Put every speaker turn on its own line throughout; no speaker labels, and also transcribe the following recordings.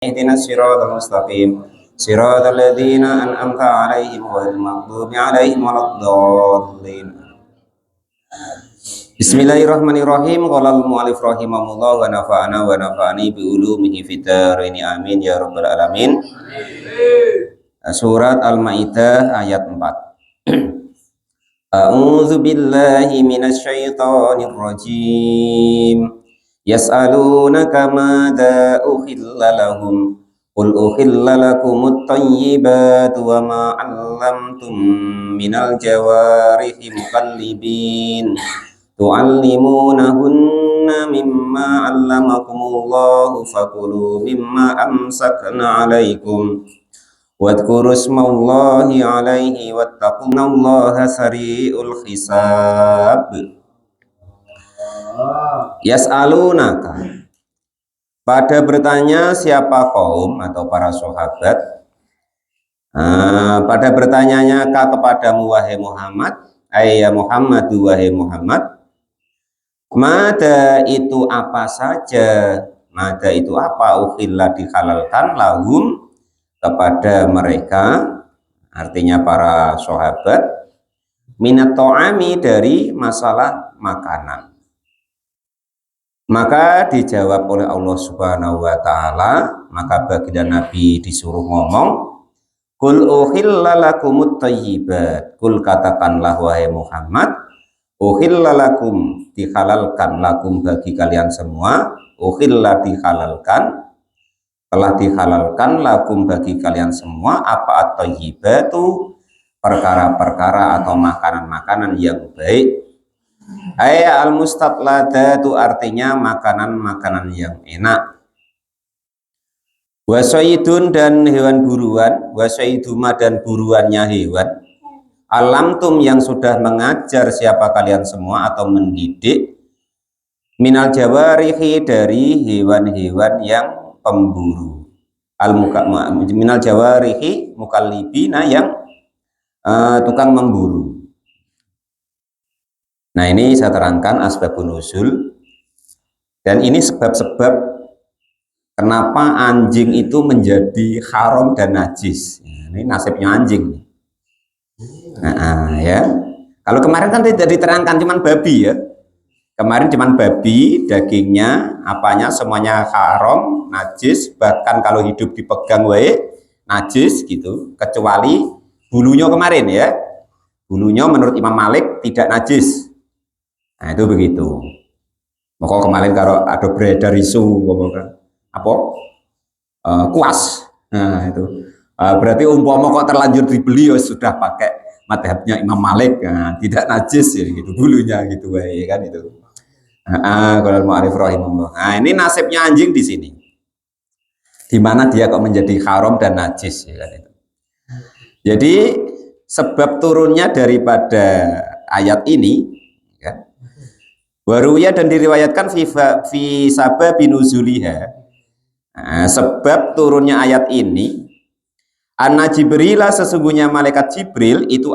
اهدنا الصراط المستقيم صراط الذين أنعمت عليهم غير المغضوب عليهم ولا الضالين. Bismillahirrahmanirrahim. Qala al-mu'allif rahimahullah wa nafa'ana wa nafa'ani bi ulumihi fid dharain amin ya rabbal alamin. Surat Al-Maidah ayat 4. A'udzu billahi minasy syaithanir rajim. Yas'alunaka madza uhilla lahum qul uhilla lakumut thayyibatu wa ma 'allamtum minal jawarihi mukallibin tu'allimunahunna mimma 'allamakumullahu fakulu mimma amsakna 'alaikum wadhkuru ismallahi 'alaihi wattaqullaha sari'ul hisab. Yas'alunaka, pada bertanya siapa kaum atau para sahabat, pada bertanyanya kepadamu wahai Muhammad, ya Muhammadu wahai Muhammad, mada itu apa saja, mada itu apa, ukhilla dihalalkan lahum kepada mereka, artinya para sahabat, minat to'ami dari masalah makanan. Maka dijawab oleh Allah Subhanahu wa Ta'ala, maka baginda Nabi disuruh ngomong, kul uhilla lakumut thayyibat, kul katakanlah wahai Muhammad, uhilla lakum dihalalkan, lakum bagi kalian semua, uhilla dihalalkan, telah dihalalkan, lakum bagi kalian semua, apa at-thayyibatu, perkara-perkara atau makanan-makanan yang baik. Al-mustatladatu artinya makanan-makanan yang enak. Wasaidun dan hewan buruan, wasaiduma dan buruannya hewan. Alamtum yang sudah mengajar siapa kalian semua atau mendidik, minal jawarihi dari hewan-hewan yang pemburu. Minal jawarihi mukallibina yang tukang memburu. Nah, ini saya terangkan asbabun nuzul, dan ini sebab-sebab kenapa anjing itu menjadi haram dan najis. Ini nasibnya anjing. Ya. Kalau kemarin kan tidak diterangkan, cuman babi ya. Kemarin cuman babi, dagingnya, apanya semuanya haram, najis, bahkan kalau hidup dipegang wae najis gitu, kecuali bulunya kemarin ya. Bulunya menurut Imam Malik tidak najis. Nah, itu begitu. Maka kemarin kalau ada beredar isu apa kuas, nah itu berarti umpama kok terlanjur dibeli ya sudah pakai madhabnya Imam Malik, nah, tidak najis ya gitu bulunya gitu ya kan itu. Kalau mu'arif rahimahullah. Nah, ini nasibnya anjing di sini. Di mana dia kok menjadi haram dan najis ya kan itu. Jadi sebab turunnya daripada ayat ini ya, waruya dan diriwayatkan fi sababi nuzuliha, sebab turunnya ayat ini, anna Jibrila sesungguhnya malaikat Jibril itu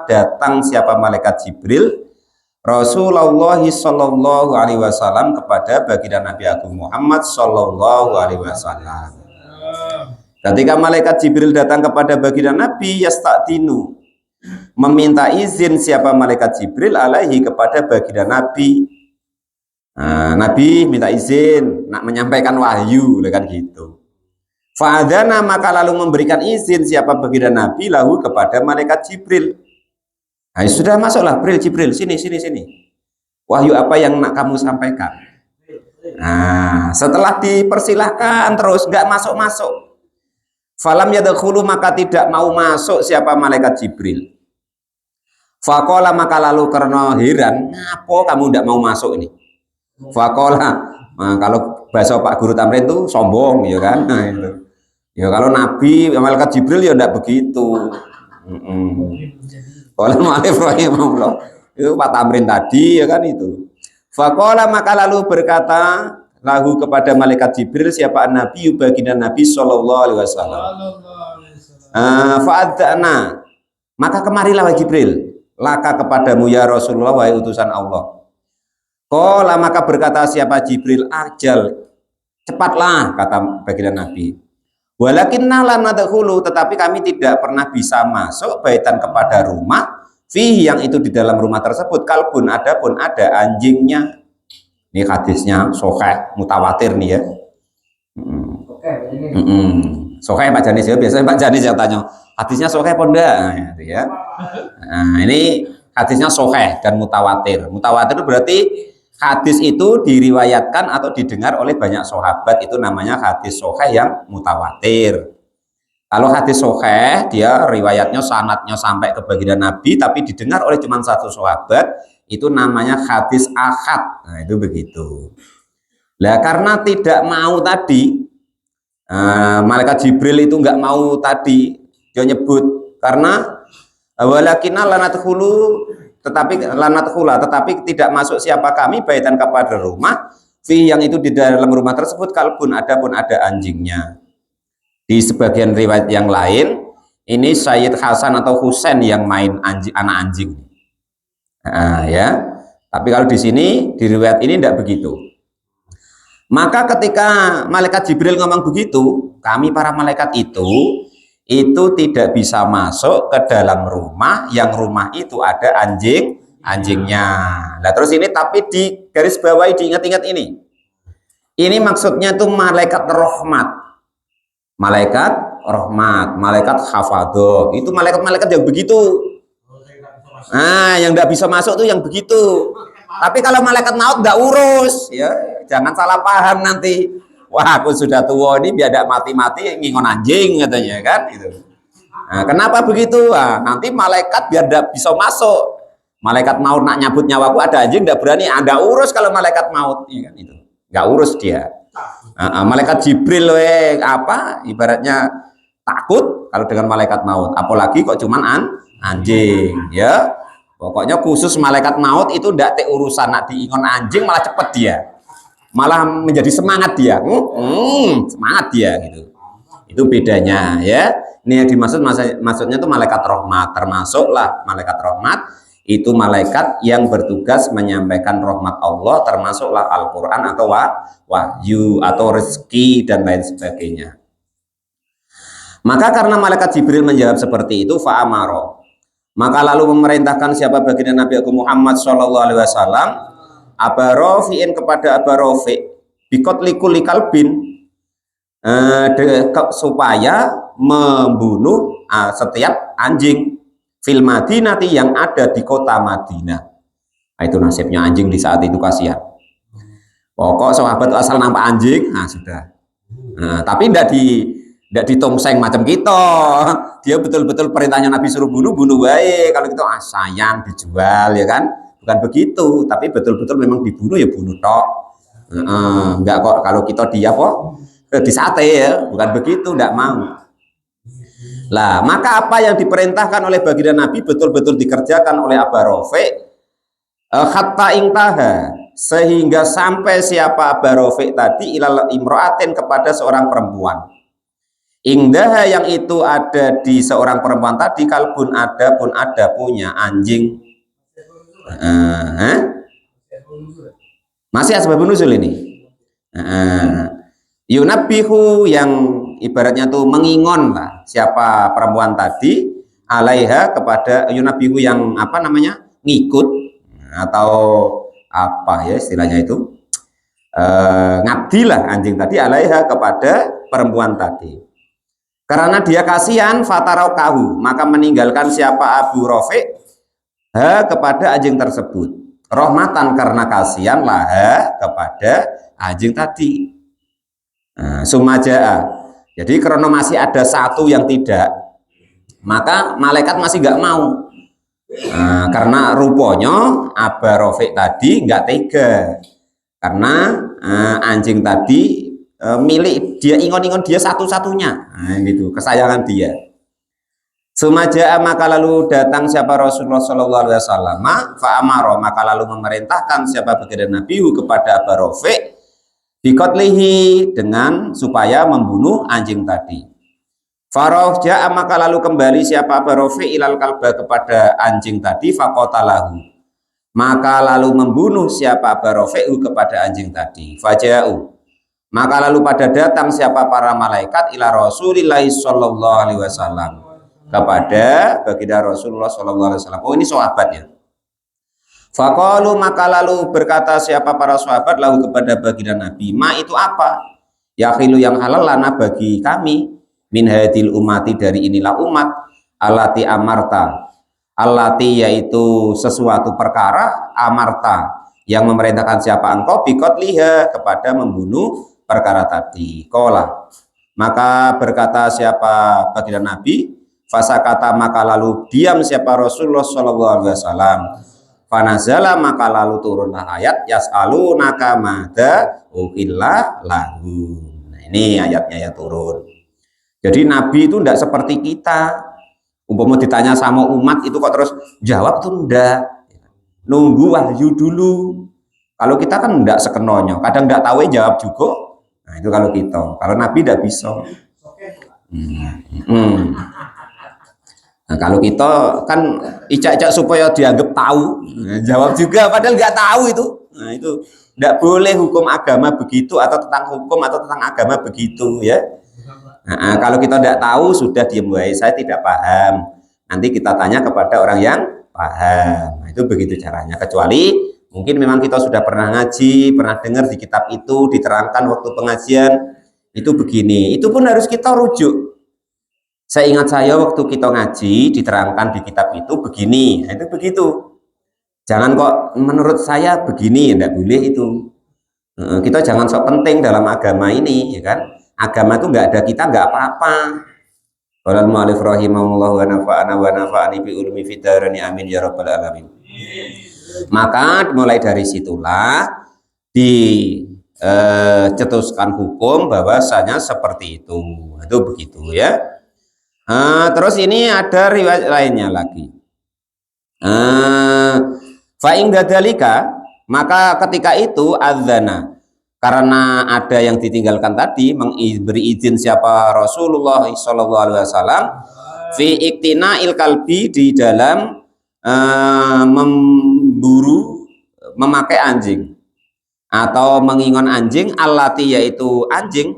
datang siapa malaikat Jibril Rasulullah sallallahu alaihi wasallam kepada baginda Nabi Agung Muhammad sallallahu alaihi wasallam. Ketika malaikat Jibril datang kepada baginda Nabi, yasta'dinu, meminta izin siapa malaikat Jibril alaihi kepada baginda Nabi. Nabi minta izin nak menyampaikan wahyu kan gitu. Fa'adana maka lalu memberikan izin siapa baginda Nabi lahu kepada malaikat Jibril. Nah, sudah masuklah Jibril sini. Wahyu apa yang nak kamu sampaikan? Nah, setelah dipersilahkan terus nggak masuk. Falam yadkhulu maka tidak mau masuk siapa malaikat Jibril. Faqala maka lalu karena heran, ngapa kamu tidak mau masuk ini? Faqala, nah, kalau bahasa Pak Guru Tamrin itu sombong ya kan? Nah, itu. Ya kalau Nabi malaikat Jibril ya tidak begitu. Qala mu'allif rahimahullah. Itu Pak Tamrin tadi ya kan itu. Faqala maka lalu berkata lahu kepada malaikat Jibril siapa Nabi baginda Nabi sallallahu alaihi wasallam. Fa'adzana maka kemarilah wahai Jibril laka kepadamu ya Rasulullah wahai utusan Allah. Qala maka berkata siapa Jibril, ajal cepatlah, kata baginda Nabi. Walakinna la nadkhulu, tetapi kami tidak pernah bisa masuk baitan kepada rumah fihi, yang itu di dalam rumah tersebut kalbun, adapun ada anjingnya. Ini hadisnya sahih mutawatir nih ya. Sahih Pak Janis ya, biasanya Pak Janis yang tanya hadisnya sahih apa enggak, nah, ya. Nah, ini hadisnya sahih dan mutawatir. Mutawatir itu berarti hadis itu diriwayatkan atau didengar oleh banyak sahabat, itu namanya hadis sahih yang mutawatir. Kalau hadis sahih, dia riwayatnya sanadnya sampai ke baginda Nabi tapi didengar oleh cuma satu sahabat, itu namanya hadis ahad. Nah, itu begitu. Lah karena tidak mau tadi, malaikat Jibril itu nggak mau tadi, dia nyebut karena walakinna lanadkhulu, tetapi tidak masuk siapa kami baitan kepada rumah fi, yang itu di dalam rumah tersebut kalbun, adapun ada anjingnya. Di sebagian riwayat yang lain ini Sayyid Hasan atau Husain yang main anak anjing. Nah, ya. Tapi kalau di sini di riwayat ini tidak begitu. Maka ketika malaikat Jibril ngomong begitu, kami para malaikat itu tidak bisa masuk ke dalam rumah yang rumah itu ada anjingnya. Nah terus ini tapi di garis bawahi, diingat-ingat ini. Ini maksudnya tuh malaikat rahmat. Malaikat rahmat, malaikat hafadho. Itu malaikat-malaikat yang begitu. Nah, yang tidak bisa masuk tuh yang begitu. Tapi kalau malaikat maut tidak urus, ya jangan salah paham nanti. Wah, aku sudah tua ini biar tidak mati-mati ngingon anjing katanya kan itu. Nah, kenapa begitu? Nah, nanti malaikat biar tidak bisa masuk. Malaikat maut nak nyabut nyawaku, ada anjing tidak berani. Anda urus kalau malaikat maut, ya kan itu. Nggak urus dia. Malaikat Jibril ibaratnya takut kalau dengan malaikat maut. Apalagi kok cuman anjing, ya. Pokoknya khusus malaikat maut itu tidak urusan nak diingon anjing malah cepet dia. Malah menjadi semangat dia, semangat dia gitu. Itu bedanya ya. Ini yang dimaksud maksudnya itu malaikat rahmat. Termasuklah malaikat rahmat itu malaikat yang bertugas menyampaikan rahmat Allah, termasuklah Al-Quran atau wahyu atau rezeki dan lain sebagainya. Maka karena malaikat Jibril menjawab seperti itu, fa'amaro, maka lalu memerintahkan siapa baginda Nabi Agung Muhammad SAW Aba Rafi'in kepada Aba Rafi' bikotli kulli kalbin, supaya membunuh setiap anjing fil Madinati yang ada di kota Madinah. Nah, itu nasibnya anjing di saat itu, kasihan. Pokok sahabat asal nampak anjing, nah sudah. Nah, tapi tidak ditongseng macam kita. Dia betul-betul perintahnya Nabi suruh bunuh baik. Kalau gitu sayang dijual ya kan. Bukan begitu, tapi betul-betul memang dibunuh ya bunuh tok. Enggak kok kalau kita disate ya, bukan begitu, enggak mau. Lah, maka apa yang diperintahkan oleh baginda Nabi betul-betul dikerjakan oleh Aba Rafi', hatta ingtaha, sehingga sampai siapa Aba Rafi' tadi ilal imro'atin kepada seorang perempuan. Ingdaha yang itu ada di seorang perempuan tadi kalbun, ada punya anjing. Masih asbabun nuzul ini. Yunabbihu yang ibaratnya tuh mengingon lah siapa perempuan tadi alaiha kepada yunabbihu yang ngikut atau apa ya istilahnya itu, ngabdilah anjing tadi alaiha kepada perempuan tadi. Karena dia kasihan fataraukahu, maka meninggalkan siapa Abu Rafi' kepada anjing tersebut. Rahmatan karena kasihan lah kepada anjing tadi. Sumaja'a. Jadi karena masih ada satu yang tidak, maka malaikat masih nggak mau. Karena rupanya Aba Rafi' tadi nggak tega. Karena anjing tadi milik dia, ingon-ingon dia satu-satunya, gitu, kesayangan dia. Sumaja'a, maka lalu datang siapa Rasulullah SAW, fa'amaro, maka lalu memerintahkan siapa baginda Nabi kepada Aba Rafi' bikotlihi, dengan supaya membunuh anjing tadi. Farahja'a, maka lalu kembali siapa Aba Rafi' ilal kalba kepada anjing tadi, faqotalahu, maka lalu membunuh siapa Aba Rafi' kepada anjing tadi. Faja'u, Maka lalu pada datang siapa para malaikat ila Rasulillah sallallahu alaihi wasallam, kepada baginda Rasulullah sallallahu alaihi wasallam. Oh, ini sahabat ya. Faqalu, maka lalu berkata siapa para sahabat lalu kepada baginda Nabi, ma itu apa? Ya khilu, yang halal lana bagi kami, min hadil umati, dari inilah umat, alati amarta, alati yaitu sesuatu perkara, amarta yang memerintahkan siapa engkau, bikot liha kepada membunuh perkara tadi. Kola, maka berkata siapa baginda Nabi, fasakata, maka lalu diam siapa Rasulullah sallallahu alaihi wasallam. Fanazala, maka lalu turunlah ayat yas'alunaka madza uhilla lahu. Nah, ini ayatnya ya turun. Jadi Nabi itu tidak seperti kita. Umpama ditanya sama umat itu kok terus jawab tuh enggak. Nunggu wahyu dulu. Kalau kita kan enggak sekenonyo, kadang enggak tahu jawab juga. Nah, itu kalau kita. Kalau Nabi tidak bisa. Nah, kalau kita kan icak-icak supaya dianggap tahu, nah, jawab juga padahal nggak tahu itu. Nah, itu nggak boleh hukum agama begitu, atau tentang hukum atau tentang agama begitu ya. Nah, kalau kita nggak tahu sudah diam wae, saya tidak paham. Nanti kita tanya kepada orang yang paham. Nah, itu begitu caranya. Kecuali mungkin memang kita sudah pernah ngaji, pernah dengar di kitab itu diterangkan waktu pengajian itu begini. Itu pun harus kita rujuk. Saya ingat saya waktu kita ngaji diterangkan di kitab itu begini, nah, itu begitu. Jangan kok menurut saya begini, tidak boleh itu. Kita jangan sok penting dalam agama ini, ya kan? Agama itu nggak ada kita nggak apa-apa. Qala al-mu'allif rahimahullah wa nafa'ani bi ulumi fid dharani amin ya rabbal alamin. Maka mulai dari situlah dicetuskan hukum bahwasanya seperti itu. Itu begitu ya. Terus ini ada riwayat lainnya lagi. Fa'ing dadalika, maka ketika itu adzana, karena ada yang ditinggalkan tadi, memberi izin siapa Rasulullah sallallahu alaihi wasallam fi iktina'il kalbi, di dalam memburu, memakai anjing atau mengingon anjing, allati yaitu anjing,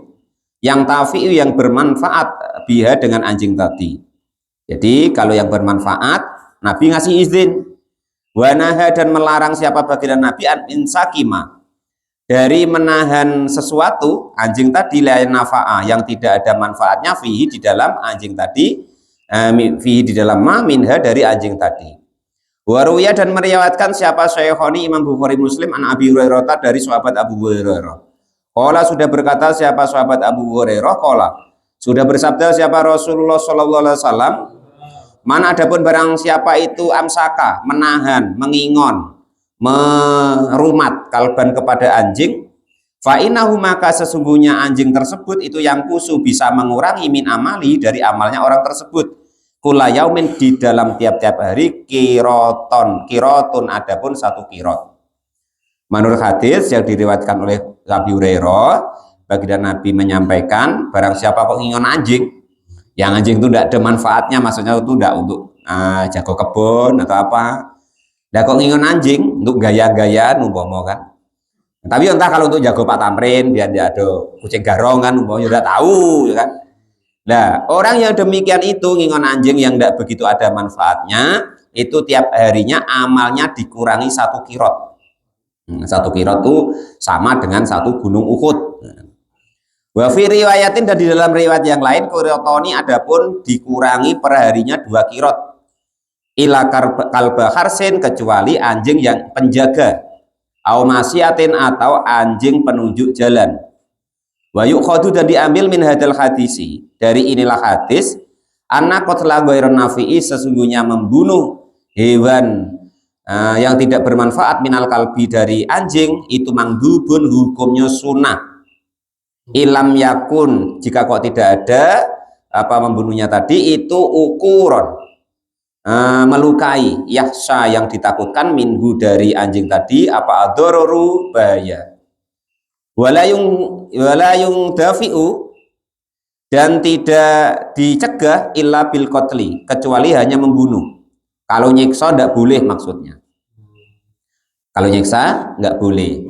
yang tafi'u yang bermanfaat biha dengan anjing tadi. Jadi kalau yang bermanfaat Nabi ngasih izin. Wanaha, dan melarang siapa baginda Nabi an insakima, dari menahan sesuatu anjing tadi, lain nafa'ah, yang tidak ada manfaatnya, fihi di dalam anjing tadi, fihi di dalam ma minha, dari anjing tadi. Waruya, dan meriwayatkan siapa Syekhoni Imam Bukhari Muslim an Abi Hurairah, dari sahabat Abu Hurairah. Qala, sudah berkata siapa sahabat Abu Hurairah, qala, sudah bersabda siapa Rasulullah sallallahu alaihi wasallam, mana adapun barang siapa itu amsaka, menahan, mengingon, merumat, kalban, kepada anjing, fa innahu, maka sesungguhnya anjing tersebut itu yang kusu, bisa mengurangi min amali, dari amalnya orang tersebut, kula yaumin, di dalam tiap-tiap hari, kirotun, adapun satu kirot. Menurut hadis yang diriwayatkan oleh Abu Hurairah, baginda Nabi menyampaikan, barang siapa kok ngingon anjing, yang anjing itu tidak ada manfaatnya, maksudnya itu tidak untuk jago kebun atau apa, nah kok ngingon anjing untuk gaya-gayaan umpama kan. Tapi entah kalau untuk jago Pak Tamrin biar dia ada kucing garong kan umpamanya, udah tahu ya kan. Nah, orang yang demikian itu ngingon anjing yang tidak begitu ada manfaatnya, itu tiap harinya amalnya dikurangi satu kirot. Satu kirot itu sama dengan satu gunung Uhud. Wa fi riwayatin, dan di dalam riwayat yang lain, kirotoni, adapun dikurangi perharinya 2 kirot. Ila kalba harsin, kecuali anjing yang penjaga, au masyatin, atau anjing penunjuk jalan. Wa yukhadu, dan diambil min hadal hadisi, dari inilah hadis, anna qatla ghairan nafi'i, sesungguhnya membunuh hewan yang tidak bermanfaat, minal kalbi, dari anjing, itu mangdubun, hukumnya sunnah. Ilam yakun, jika kok tidak ada membunuhnya tadi, itu ukuron, melukai, yahsa, yang ditakutkan, minhu, dari anjing tadi, apa adororu, bahaya. Walayung dafi'u, dan tidak dicegah, illa bil qatli, kecuali hanya membunuh. Kalau nyiksa tidak boleh, maksudnya kalau nyiksa nggak boleh.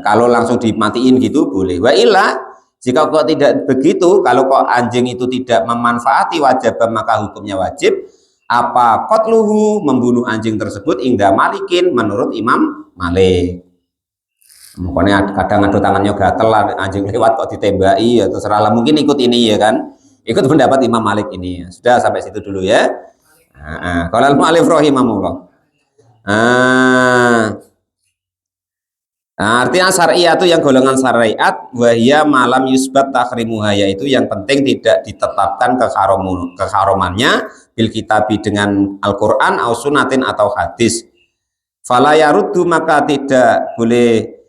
Kalau langsung dimatiin gitu boleh. Wa illa jika kok tidak begitu, kalau kok anjing itu tidak memanfaati wajib maka hukumnya wajib. Apa qatluhu, membunuh anjing tersebut, inda malikin, menurut Imam Malik. Makanya kadang ada tangannya gatel anjing lewat kok ditembaki ya terserah lah, mungkin ikut ini ya kan, ikut pendapat Imam Malik ini. Sudah sampai situ dulu ya. Kalau al-mu'allif rahimahullah. Artinya syariat itu yang golongan syariat, wahya malam yusbat tahrimuha, yaitu yang penting tidak ditetapkan keharumannya bil kitabi dengan Al-Quran au sunatin atau hadis. Fala yaruddu, maka tidak boleh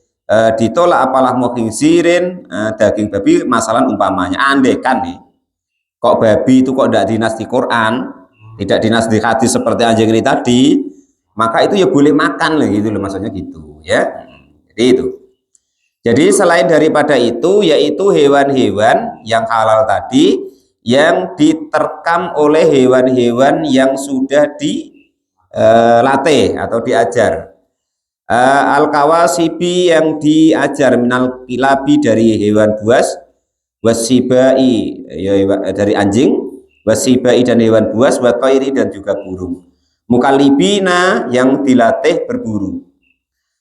ditolak apalah mukhingzirin, daging babi, masalah umpamanya andekan nih kok babi itu kok tidak dinas di Quran, tidak dinas di hadis seperti anjing ini tadi, maka itu ya boleh makan lah gitu loh, maksudnya gitu ya. Jadi itu. Jadi selain daripada itu, yaitu hewan-hewan yang halal tadi yang diterkam oleh hewan-hewan yang sudah dilatih atau diajar. Al-kawasibi, yang diajar, minal kilabi, dari hewan buas, wasibai, ya, dari anjing, wasibai dan hewan buas, watairi dan juga burung, mukalibina yang dilatih berburu.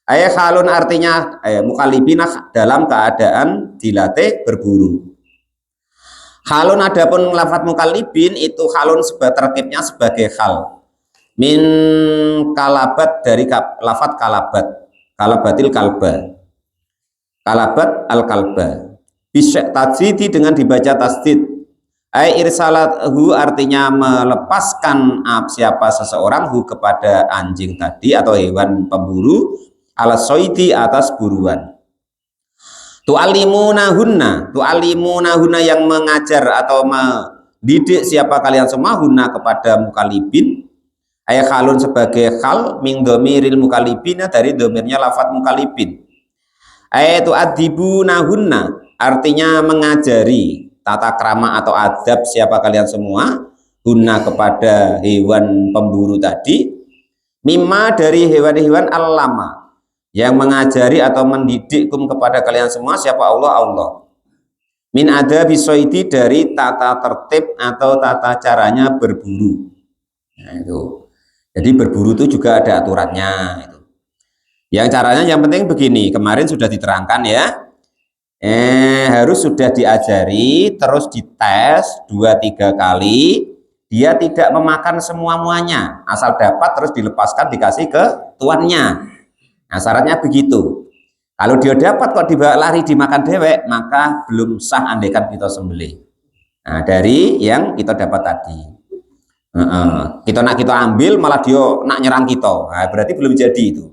Ayat halun artinya mukalibina dalam keadaan dilatih berburu. Halun adapun lafadz mukalibin itu halun terkibnya sebagai hal min kalabat, dari lafadz kalabat, kalabatil kalba, kalabat al kalba, bisa tajdidi dengan dibaca tasdid. Ay irsalathu artinya melepaskan siapa seseorang hu kepada anjing tadi atau hewan pemburu, ala soidi atas buruan. Tu'alimunahunna yang mengajar atau mendidik siapa kalian semua, hunna kepada mukalibin, ayat halun sebagai hal min domiril mukalibina, dari domirnya lafadz mukalibin. Ayat tu'adibunahunna artinya mengajari tata krama atau adab siapa kalian semua, hunna kepada hewan pemburu tadi, mimma dari hewan-hewan allama yang mengajari atau mendidik kepada kalian semua siapa Allah min adabi soidi, dari tata tertib atau tata caranya berburu. Nah, itu jadi berburu itu juga ada aturannya itu. Yang caranya yang penting begini, kemarin sudah diterangkan ya, harus sudah diajari, terus dites 2-3 kali, dia tidak memakan semua-muanya, asal dapat terus dilepaskan dikasih ke tuannya. Nah syaratnya begitu. Kalau dia dapat kok dibawa lari dimakan dewek, maka belum sah andekan kita sembelih. Nah dari yang kita dapat tadi, kita ambil malah dia nak nyerang kita, nah, berarti belum jadi itu.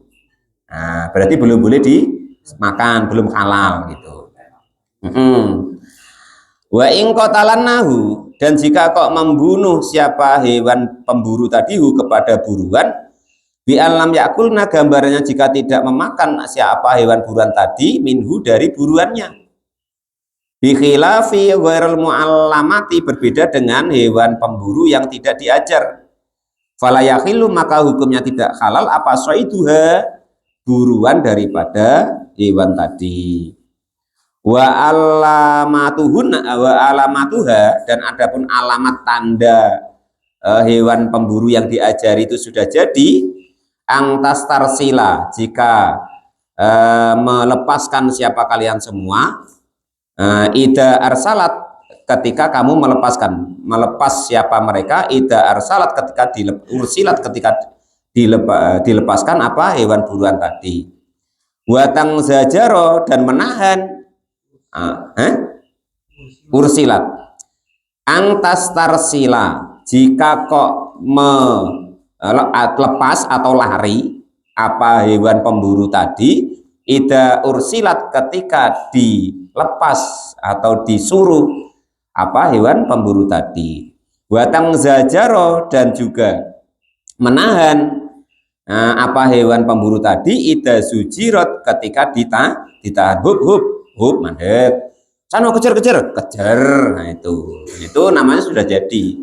Nah, berarti belum boleh dimakan, belum halal gitu. Wa in qatalannahu, dan jika kok membunuh siapa hewan pemburu tadi hu kepada buruan, bi alam yakulna, gambarnya jika tidak memakan siapa hewan buruan tadi, minhu dari buruannya. Bi khilafi ghairil muallamati, berbeda dengan hewan pemburu yang tidak diajar. Fala yakhillu, maka hukumnya tidak halal apa soiduha, buruan daripada hewan tadi. Wa alamatuha, dan adapun alamat tanda hewan pemburu yang diajari itu sudah jadi, angtas tarsila, jika melepaskan siapa kalian semua, ida arsalat, ketika kamu melepas siapa mereka, ida arsalat, ketika dilepaskan apa hewan buruan tadi. Watang zajaro, dan menahan, ursilat, angtas tarsila, jika kok lepas atau lari apa hewan pemburu tadi, ida ursilat, ketika dilepas atau disuruh apa hewan pemburu tadi. Watang zajaro, dan juga menahan apa hewan pemburu tadi, ida sujirot, ketika ditahan, hub mandek, sana kejar, nah itu namanya sudah jadi.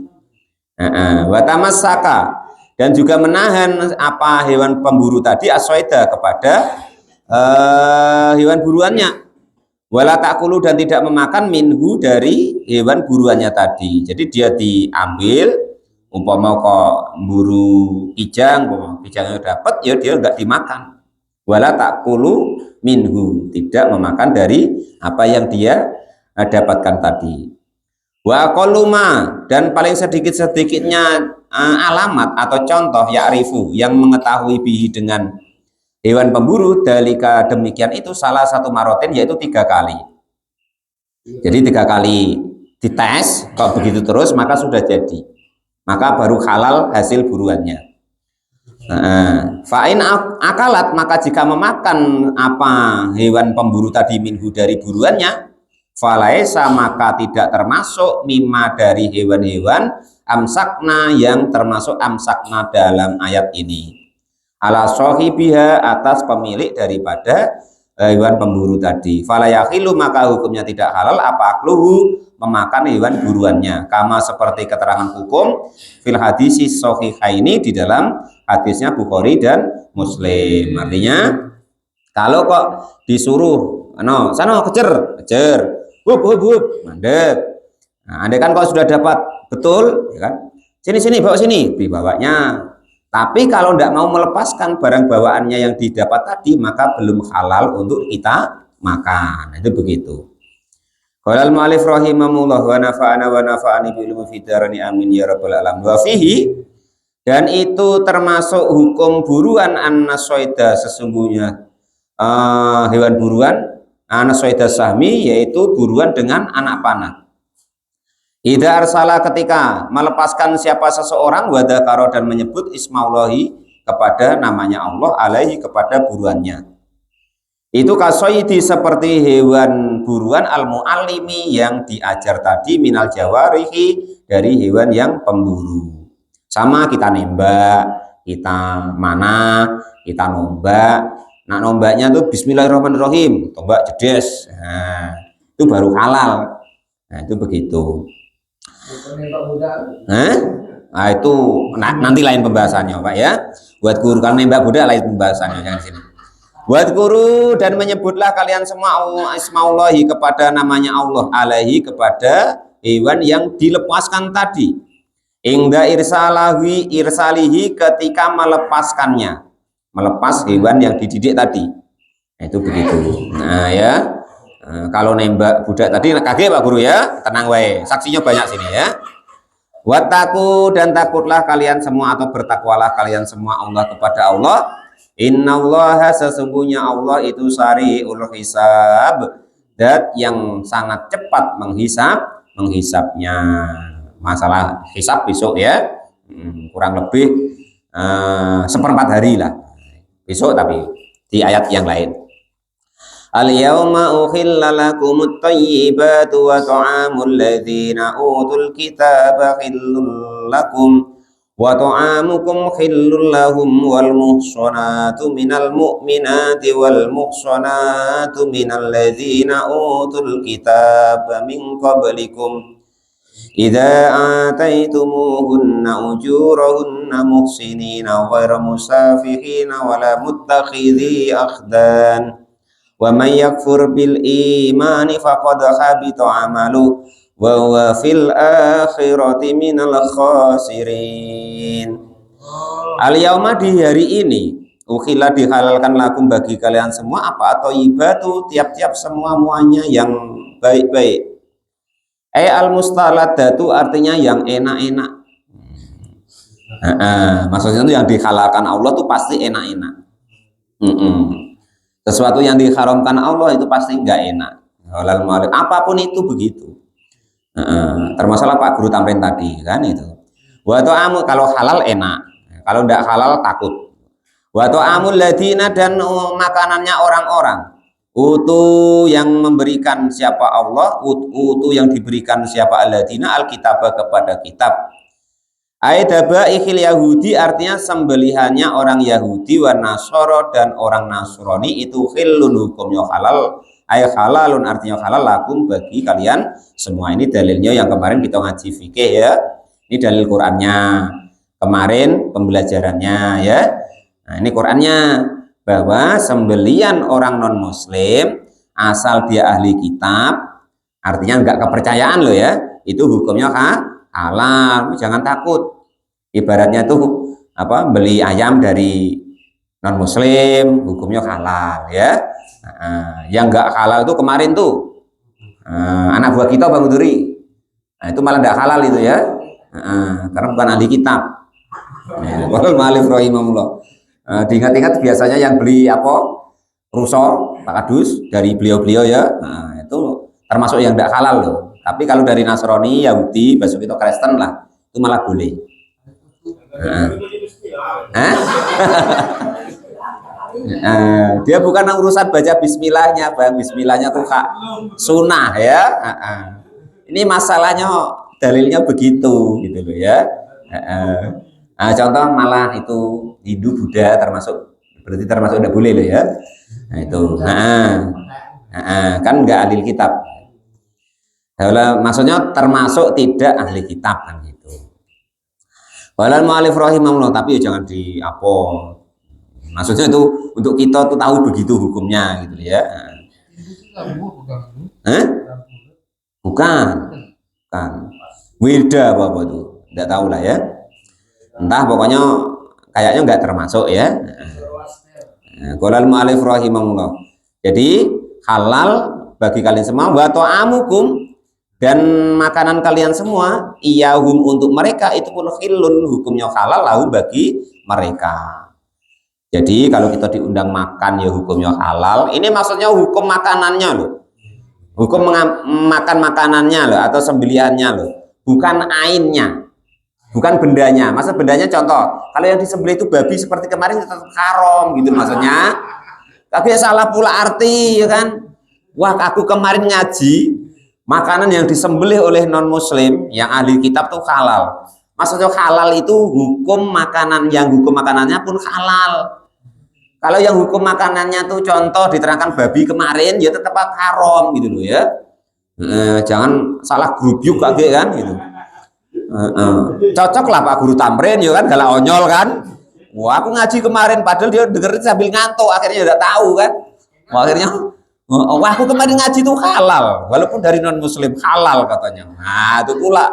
Watamasaka, dan juga menahan apa hewan pemburu tadi, asoida, kepada hewan buruannya. Wala takulu dan tidak memakan minhu dari hewan buruannya tadi. Jadi dia diambil, umpama kok buru kijang, kijangnya dapat, ya dia enggak dimakan. Wala takulu minhu, tidak memakan dari apa yang dia dapatkan tadi. Wa qaluma, dan paling sedikit-sedikitnya alamat atau contoh ya'rifu yang mengetahui bihi dengan hewan pemburu, dalika demikian itu salah satu maroten, yaitu 3 kali. Jadi 3 kali dites, kalau begitu terus maka sudah jadi, maka baru halal hasil buruannya. Fa'in akalat, maka jika memakan apa hewan pemburu tadi minhu dari buruannya, falaisa, maka tidak termasuk mimma dari hewan-hewan amsakna yang termasuk amsakna dalam ayat ini, ala sohibiha, atas pemilik daripada hewan pemburu tadi. Falayakilu, maka hukumnya tidak halal apa akluhu, memakan hewan buruannya, kama seperti keterangan hukum fil hadisi sohihaini, di dalam hadisnya Bukhari dan Muslim. Artinya kalau kok disuruh sana kejar hub mandek, nah andai kan kalau sudah dapat betul, ya kan, sini bawa sini, dibawanya. Tapi kalau tidak mau melepaskan barang bawaannya yang didapat tadi, maka belum halal untuk kita makan. Itu begitu. Qala al-mu'allif rahimahullah wa nafa'ana wa nafa'ani bi ilmi fidarani amin ya rabbal alamin. Wa fihi, dan itu termasuk hukum buruan an-nasoida, sesungguhnya hewan buruan an-nasoida sahmi, yaitu buruan dengan anak panah. Idza arsala, ketika melepaskan siapa seseorang, wadakaro, dan menyebut ismaullahi, kepada namanya Allah, alaihi, kepada buruannya. Itu kasoidi, seperti hewan buruan al-muallimi, yang diajar tadi, minal jawarihi, dari hewan yang pemburu. Sama kita nembak, kita mana, kita nombak. Nah, nombaknya tuh bismillahirrahmanirrahim, tombak jedes. Nah, itu baru halal. Nah, itu begitu. Nah, itu nanti lain pembahasannya, Pak ya. Buat guru, kalau nembak budak lain pembahasannya, jangan sini. Buat guru, dan menyebutlah kalian semua Allah ismaullahi, kepada namanya Allah, alaihi, kepada hewan yang dilepaskan tadi. Ingda irsalihi, ketika melepaskannya, melepas hewan yang dididik tadi. Nah, itu begitu. Nah ya. Kalau nembak budak tadi kaget Pak Guru ya, tenang wae, saksinya banyak sini ya. Wattaku, dan takutlah kalian semua, atau bertakwalah kalian semua Allah, kepada Allah. Innallaha, sesungguhnya Allah itu sari'ul hisab, dat yang sangat cepat menghisapnya. Masalah hisab besok ya, kurang lebih 1/4 hari lah besok, tapi di ayat yang lain. Al-yawma ukhilla lakumut tayyibatu wa ta'amul ladzina utul kitaba khillul lakum wa ta'amukum khillul lahum wal muhsanatu minal mu'minati wal muhsanatu minal ladzina utul kitaba min qablikum idza ataitumuhunna ujurahunna muhsinina ghairu musafihin wala muttakhidhi akhdan. Wa may yakfur bil imani faqad habita amalu wa huwa fil akhirati minal khasirin. Al yauma, di hari ini, ukhila, dihalalkan lakum, bagi kalian semua, apa atau ibatu, tiap-tiap semuanya yang baik-baik. Al mustaladatu, artinya yang enak-enak. Maksudnya itu yang dihalalkan Allah itu pasti enak-enak. Sesuatu yang diharamkan Allah itu pasti enggak enak. Apapun itu begitu. Termasuk Pak Guru Tamrin tadi kan itu. Wa ta'amu, kalau halal enak, kalau enggak halal takut. Wa ta'amul ladina, dan makanannya orang-orang. Utu, yang memberikan siapa Allah, utu yang diberikan siapa alladina alkitabah, kepada kitab. Aidabaihil Yahudi, artinya sembelihannya orang Yahudi, wa Nasoro, dan orang Nasrani, itu khillun, hukumnya halal. Halalun, artinya halal lakum, bagi kalian semua. Ini dalilnya yang kemarin kita ngaji fikih ya. Ini dalil Qurannya, kemarin pembelajarannya ya. Nah, ini Qurannya, bahwa sembelian orang non muslim asal dia ahli kitab, artinya enggak kepercayaan loh ya, itu hukumnya halal. Jangan takut. Ibaratnya tuh apa, beli ayam dari non muslim hukumnya halal ya. Yang enggak halal itu kemarin tuh anak buah kita Bang Uduri. Nah, itu malah enggak halal itu ya. Karena bukan ahli kitab. Walal mu'allif rahimahullah. Diingat-ingat biasanya yang beli apa? Ruso, Pak Kadus dari beliau-beliau ya. Nah, itu termasuk yang enggak halal loh. Tapi kalau dari Nasrani, Yahudi, besok itu Kristen lah, itu malah boleh. Dia bukan urusan baca bismillahnya, Bang. Bismillahnya tuh hak sunnah ya. Ini masalahnya dalilnya begitu gitu loh ya. Contoh malah itu Hindu Buddha berarti termasuk udah boleh loh ya. Nah itu. Kan nggak ahli kitab. Maksudnya termasuk tidak ahli kitab kan gitu. Walal mu'allif rahimahullah, tapi jangan di apa. Maksudnya itu untuk kita tuh tahu begitu hukumnya gitu ya. Bukan. Wirda apa itu? Enggak tahu lah ya. Entah pokoknya kayaknya enggak termasuk ya. Qolal mu'allif rahimahullah. Jadi halal bagi kalian semua wa ta'amukum, dan makanan kalian semua iyahum untuk mereka itu pun khilun, hukumnya halal lahu bagi mereka. Jadi kalau kita diundang makan ya hukumnya halal. Ini maksudnya hukum makanannya loh. Hukum makan makanannya loh atau sembelihannya loh. Bukan ainnya. Bukan bendanya. Maksud bendanya contoh, kalau yang disembelih itu babi seperti kemarin tetap haram gitu maksudnya. Tapi salah pula arti ya kan. Wah, aku kemarin ngaji makanan yang disembelih oleh non muslim yang ahli kitab tuh halal. Maksudnya halal itu hukum makanan, yang hukum makanannya pun halal. Kalau yang hukum makanannya tuh contoh diterangkan babi kemarin ya tetap haram gitu loh ya. Jangan salah grup juga kan gitu. Cocok lah Pak Guru Tamrin ya kan, galak onyol kan. Wah, aku ngaji kemarin padahal dia dengerin sambil ngantuk, akhirnya udah tahu kan. Wah, akhirnya wah aku kemarin ngaji itu halal walaupun dari non muslim halal katanya. Nah itu pula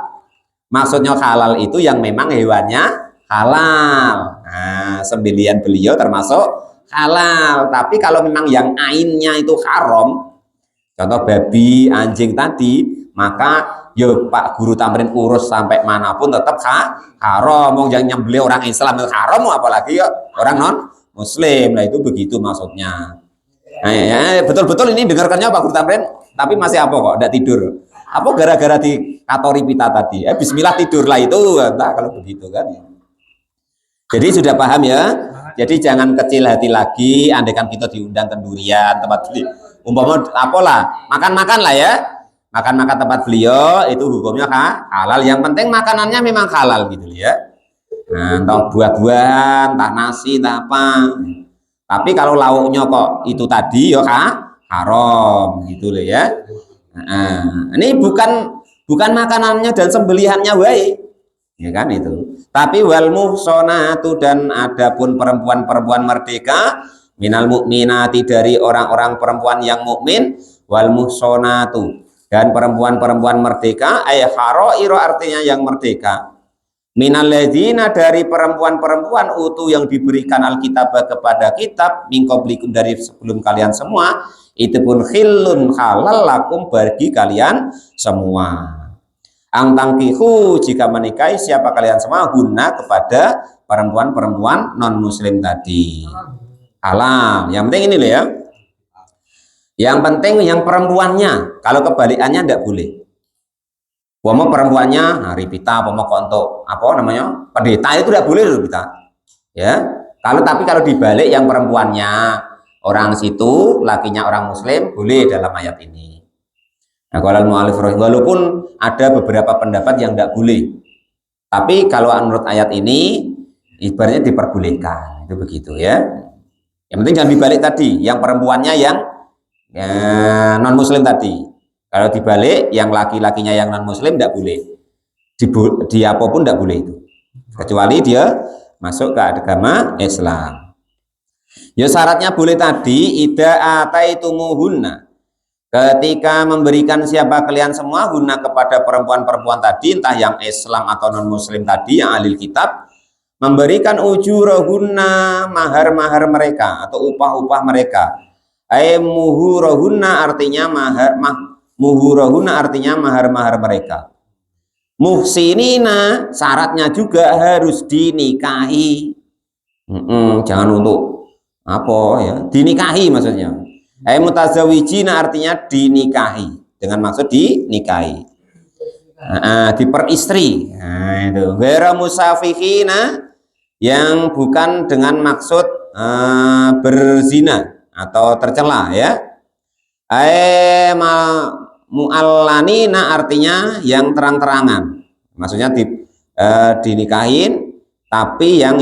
maksudnya halal itu yang memang hewannya halal. Nah sembelian beliau termasuk halal. Tapi kalau memang yang ainnya itu haram, contoh babi, anjing tadi, maka yo Pak Guru Tamrin urus sampai manapun tetap haram. Mau yang nyembelih orang Islam itu haram, apalagi ya orang non muslim. Nah itu begitu maksudnya. Nah, ya, betul-betul ini dengarkannya Pak Guru Tamrin, tapi masih apa kok, tidak tidur. Apa gara-gara di katori pita tadi? Bismillah tidurlah itu, entah kalau begitu kan. Jadi sudah paham ya. Jadi jangan kecil hati lagi. Andaikan kita diundang kendurian tempat beli, umpama apalah, makan-makan lah ya. Makan-makan tempat beliau itu hukumnya halal. Yang penting makanannya memang halal gitu ya. Nah, entah buah-buahan, entah nasi, entah apa. Tapi kalau lauknya kok itu tadi ya haram gitu loh ya. Ini bukan makanannya dan sembelihannya baik, ya kan itu. Tapi wal muhsanatu, dan adapun perempuan-perempuan merdeka minal mukminati, dari orang-orang perempuan yang mukmin, wal muhsanatu, dan perempuan-perempuan merdeka ay harairo, artinya yang merdeka, minal ladzina, dari perempuan-perempuan utu yang diberikan alkitab kepada kitab, min qablikum, dari sebelum kalian semua, itu pun khilun halal lakum bagi kalian semua. Angtangkihu, jika menikahi siapa kalian semua, guna kepada perempuan-perempuan non muslim tadi halal. Yang penting ini loh ya. Yang penting yang perempuannya, kalau kebalikannya tidak boleh. Mau perempuannya hari pita, mau kontok apa namanya pendeta, itu tidak boleh loh kita. Ya, tapi kalau dibalik yang perempuannya orang situ, lakinya orang muslim, boleh dalam ayat ini. Nah, kalau mu'allif walaupun ada beberapa pendapat yang tidak boleh, tapi kalau menurut ayat ini ibaratnya diperbolehkan, itu begitu ya. Yang penting jangan dibalik tadi, yang perempuannya yang non muslim tadi. Kalau dibalik yang laki-lakinya yang non muslim tidak boleh, di apapun tidak boleh itu, kecuali dia masuk ke agama Islam. Ya syaratnya boleh tadi ida ataitumuhunna. Ketika memberikan siapa kalian semua guna kepada perempuan-perempuan tadi, entah yang Islam atau non Muslim tadi, yang ahli kitab, memberikan ujurahunna, mahar-mahar mereka atau upah-upah mereka. Muhurahunna artinya muhurahunna artinya mahar-mahar mereka. Muhsinina syaratnya juga harus dinikahi. Jangan untuk apa ya, dinikahi maksudnya. Mutazawijina artinya dinikahi, dengan maksud dinikahi, diperistri. Nah, itu ghairu musafihina, yang bukan dengan maksud berzina atau tercela ya. Mu'allanina artinya yang terang-terangan, maksudnya dinikahin tapi yang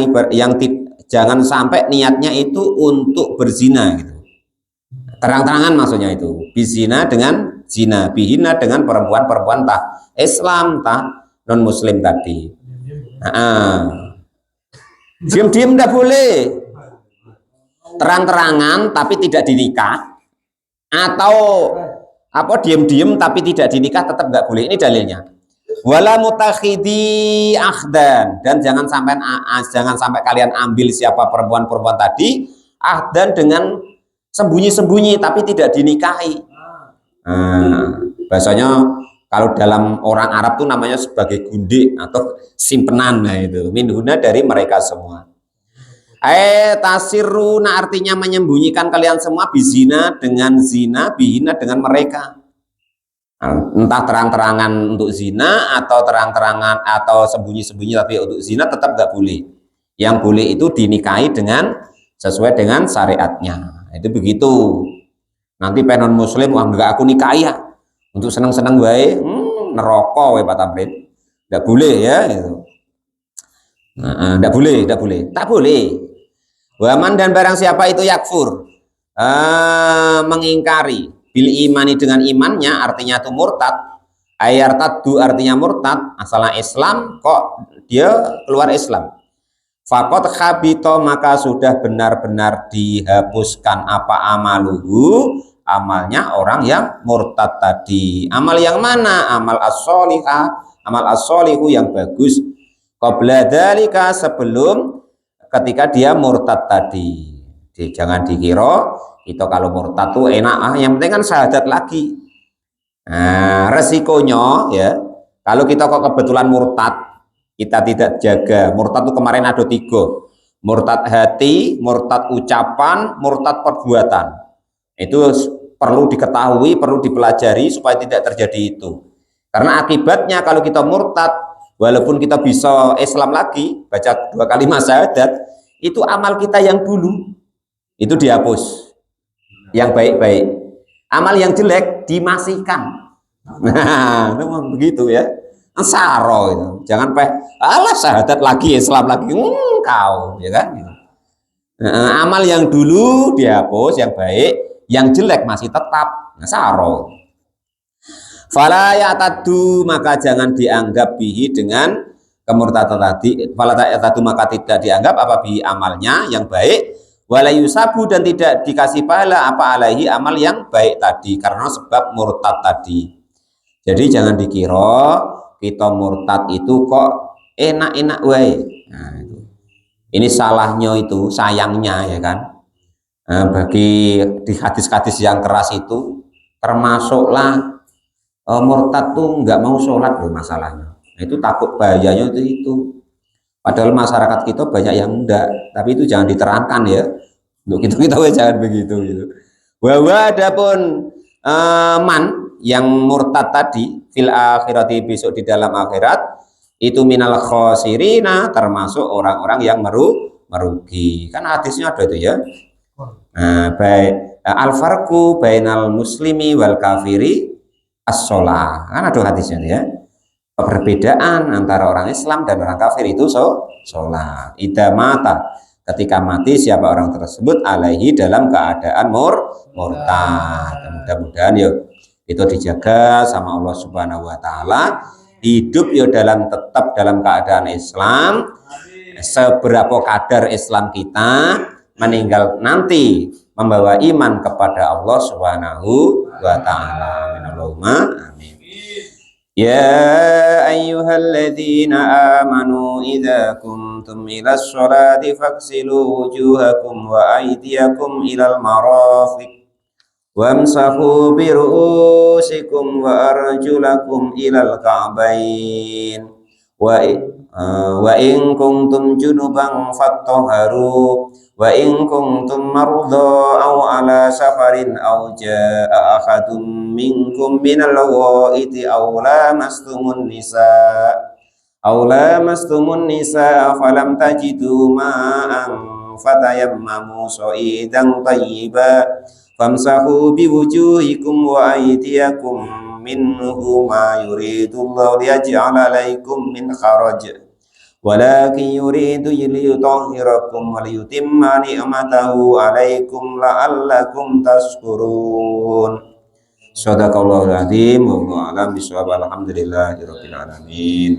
jangan sampai niatnya itu untuk berzina gitu. Terang-terangan maksudnya itu bizina dengan zina, bihina dengan perempuan-perempuan tah Islam tah non Muslim tadi. Diam-diam tidak boleh, terang-terangan tapi tidak dinikah, atau apa diam-diam tapi tidak dinikah tetap nggak boleh. Ini dalilnya. Wala mutakhidi akhdan, dan jangan sampai kalian ambil siapa perempuan-perempuan tadi akhdan dengan sembunyi-sembunyi tapi tidak dinikahi. Bahasanya kalau dalam orang Arab tuh namanya sebagai gundik atau simpenan. Nah itu minhuna dari mereka semua. Tasiruna artinya menyembunyikan kalian semua bizina dengan zina, bihina dengan mereka. Entah terang-terangan untuk zina atau terang-terangan atau sembunyi-sembunyi tapi untuk zina tetap nggak boleh. Yang boleh itu dinikahi dengan sesuai dengan syariatnya. Itu begitu. Nanti penon Muslim enggak aku nikahi ya, untuk senang-senang baik, neraka wae Pak Tamrin. Enggak boleh ya itu. Enggak boleh, tak boleh. Waman dan barang siapa itu yakfur, mengingkari bil imani dengan imannya, artinya itu murtad. Ayartaddu artinya murtad, asalnya Islam kok dia keluar Islam. Fakot khabito, maka sudah benar-benar dihapuskan apa amaluhu, amalnya orang yang murtad tadi. Amal yang mana? Amal as-solihah, amal as-solihu yang bagus. Qabla dzalika, sebelum ketika dia murtad tadi. Jadi, jangan dikira itu kalau murtad tuh enak, yang penting kan syahadat lagi. Nah, resikonya ya, kalau kita kok kebetulan murtad, kita tidak jaga. Murtad itu kemarin ada 3, murtad hati, murtad ucapan, murtad perbuatan. Itu perlu diketahui, perlu dipelajari supaya tidak terjadi itu. Karena akibatnya kalau kita murtad, walaupun kita bisa Islam lagi, baca 2 kalimat syahadat, itu amal kita yang dulu itu dihapus, yang baik-baik. Amal yang jelek dimasihkan. Nah, memang begitu ya. Saro itu. Jangan alah syahadat lagi, Islam lagi, kau ya kan. Amal yang dulu dihapus, yang baik, yang jelek masih tetap. Saro. Fala ya'tadu, maka jangan dianggap bihi dengan kemurtadan tadi. Fala ya'tadu, maka tidak dianggap apa bihi amalnya yang baik, wala yusabu, dan tidak dikasih pahala apa alaihi amal yang baik tadi karena sebab murtad tadi. Jadi jangan dikira kita murtad itu kok enak-enak wae. Nah, itu. Ini salahnya itu, sayangnya ya kan. Nah, bagi di hadis-hadis yang keras itu termasuklah murtad tuh nggak mau sholat loh masalahnya. Nah, itu takut bahayanya itu. Padahal masyarakat kita banyak yang enggak, tapi itu jangan diterangkan ya. Untuk kita jangan begitu gitu. Bahwa adapun man yang murtad tadi fil akhirati, besok di dalam akhirat itu minal khosirina, termasuk orang-orang yang merugi. Kan hadisnya ada itu ya. Nah, baik al farqu bainal muslimi wal kafiri as-shalah. Kan ada hadisnya ya. Perbedaan antara orang Islam dan orang kafir itu sholat. Idza mata, ketika mati siapa orang tersebut alaihi, dalam keadaan murtad. Mudah-mudahan yuk itu dijaga sama Allah Subhanahu wa taala, hidup ya tetap dalam keadaan Islam. Seberapa kadar Islam kita, meninggal nanti membawa iman kepada Allah Subhanahu wa taala. Allahumma amin. Ya ayyuhalladzina amanu idza kuntum ilas sholati faghsilu wujuhakum wa aydiyakum ilal marafiq wamsahu bi ru'usikum wa arjulakum ilal ka'bain wa in kuntum junuban fattahharu wa in kuntum marudha aw ala safarin aw jaa ahadum minkum minal ghaiti aw lamastumun nisa falam tajidu ma'an fatayammamu sa'idan tayyiban famsahu biwujuhikum wa aydiyakum minhu ma yuridullahu liyaj'ala alaikum min kharaj walakin yuridu liyutahhirakum wa liyutimma ni'matahu alaikum la'allakum tashkurun. Shadaqallahul azim wa huwa a'lam bishawab. Alhamdulillahirabbil alamin.